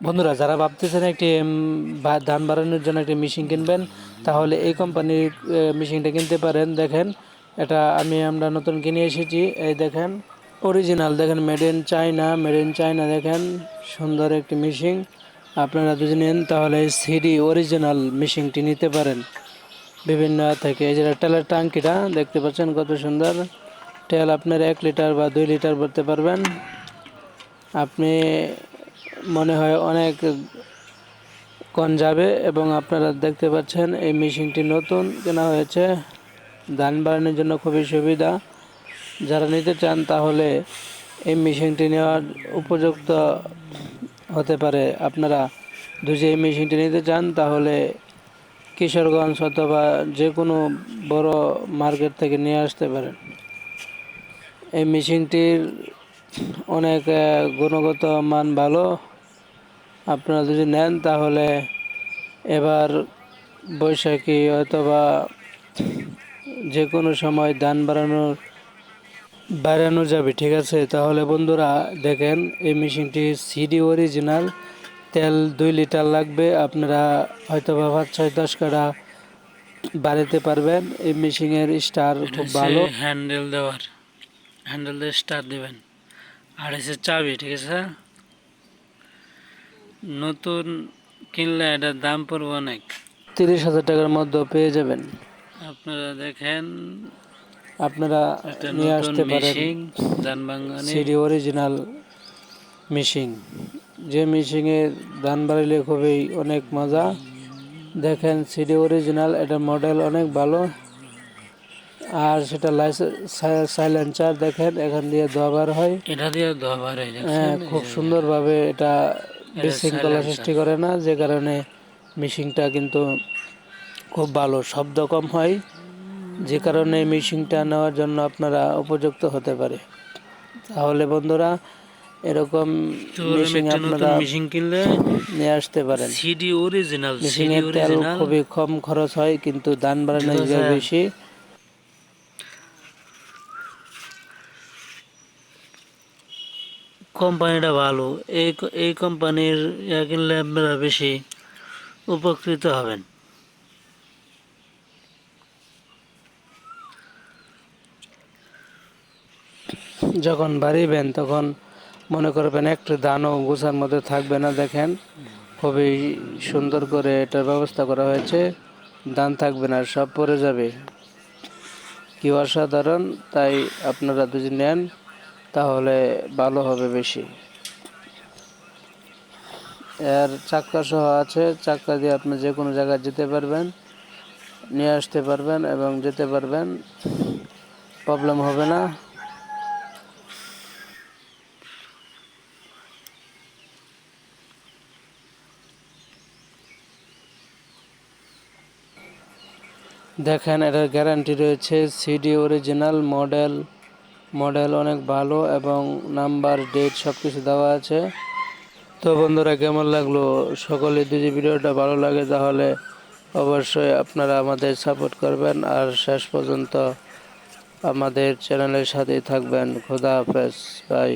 বন্ধুরা, যারা ভাবতেছেন একটি ধান বাড়ানোর জন্য একটি মেশিন কিনবেন, তাহলে এই কোম্পানির মেশিনটা কিনতে পারেন। দেখেন, এটা আমরা নতুন কিনে এসেছি। এই দেখেন, অরিজিনাল দেখেন, মেড ইন চায়না। দেখেন, সুন্দর একটি মেশিন। আপনারা যদি নেন তাহলে সিডি অরিজিনাল মেশিনটি নিতে পারেন বিভিন্ন থেকে। এই যে তেলের ট্যাঙ্কিটা দেখতে পাচ্ছেন, কত সুন্দর তেল। আপনার 1 লিটার বা 2 লিটার ভরতে পারবেন। আপনি মনে হয় অনেক কম যাবে। এবং আপনারা দেখতে পাচ্ছেন এই মেশিনটি নতুন কেনা হয়েছে। ধান বাড়ানোর জন্য খুবই সুবিধা। যারা নিতে চান তাহলে এই মেশিনটি নেওয়ার উপযুক্ত হতে পারে। আপনারা যদি এই মেশিনটি নিতে চান তাহলে কিশোরগঞ্জ অথবা যে কোনো বড় মার্কেট থেকে নিয়ে আসতে পারেন। এই মেশিনটির অনেক গুণগত মান ভালো। আপনারা যদি নেন তাহলে এবার বৈশাখী অথবা যে কোনো সময় ধান বাড়ানো যাবে, ঠিক আছে? তাহলে বন্ধুরা দেখেন, এই মেশিনটি সিডি অরিজিনাল। তেল 2 লিটার লাগবে। আপনারা হয়তোবা 5, 6, 10 কাঠা বাড়াতে পারবেন। এই মেশিনের স্টার খুব ভালো। হ্যান্ডেল দিয়ে স্টার দেবেন। আর এসে চাবি, ঠিক আছে? নতুন কিনলে এটার দাম পড়বে অনেক, 30,000 টাকার মধ্যে পেয়ে যাবেন। আপনারা দেখেন, আপনারা নিয়ে আসতে পারেন সিডি অরিজিনাল মেশিন। যে মেশিনে ধান বাড়াইলে খুবই অনেক মজা। দেখেন, সিডি অরিজিনাল, এটা মডেল অনেক ভালো। আর সেটা সাইলেন্সার দেখেন, এখান দিয়ে ধোয়া হয়। এটা দিয়ে ধোয়া হয়। হ্যাঁ, খুব সুন্দরভাবে এটা বিশৃঙ্খলা সৃষ্টি করে না, যে কারণে মেশিনটা কিন্তু খুব ভালো, শব্দ কম হয়, যে কারণে মেশিনটা নেওয়ার জন্য আপনারা উপযুক্ত হতে পারে। তাহলে বন্ধুরা, এরকম মেশিন আপনারা কিনলে নিয়ে আসতে পারেন। সিডি অরিজিনাল, মেশিনের তেল খুবই কম খরচ হয়, কিন্তু ধান বাড়ানো যায় বেশি। কোম্পানিটা ভালো। এই কোম্পানির কিনলে আপনারা বেশি উপকৃত হবেন। যখন বাড়িবেন তখন মনে করবেন একটু ধানও গোছার মধ্যে থাকবে না। দেখেন, খুবই সুন্দর করে এটার ব্যবস্থা করা হয়েছে। ধান থাকবে না, সব পড়ে যাবে। কি অসাধারণ! তাই আপনারা যদি নেন তাহলে ভালো হবে বেশি। এর চাক্কা সহ আছে। চাক্কা দিয়ে আপনি যে কোনো জায়গায় যেতে পারবেন, নিয়ে আসতে পারবেন এবং যেতে পারবেন, প্রবলেম হবে না। দেখেন, এটার গ্যারান্টি রয়েছে। সিডি অরিজিনাল, মডেল অনেক ভালো এবং নাম্বার, ডেট সব কিছু দেওয়া আছে। তো বন্ধুরা, কেমন লাগলো? সকলে যদি ভিডিওটা ভালো লাগে তাহলে অবশ্যই আপনারা আমাদের সাপোর্ট করবেন আর শেষ পর্যন্ত আমাদের চ্যানেলের সাথেই থাকবেন। খোদা হাফেজ, বাই।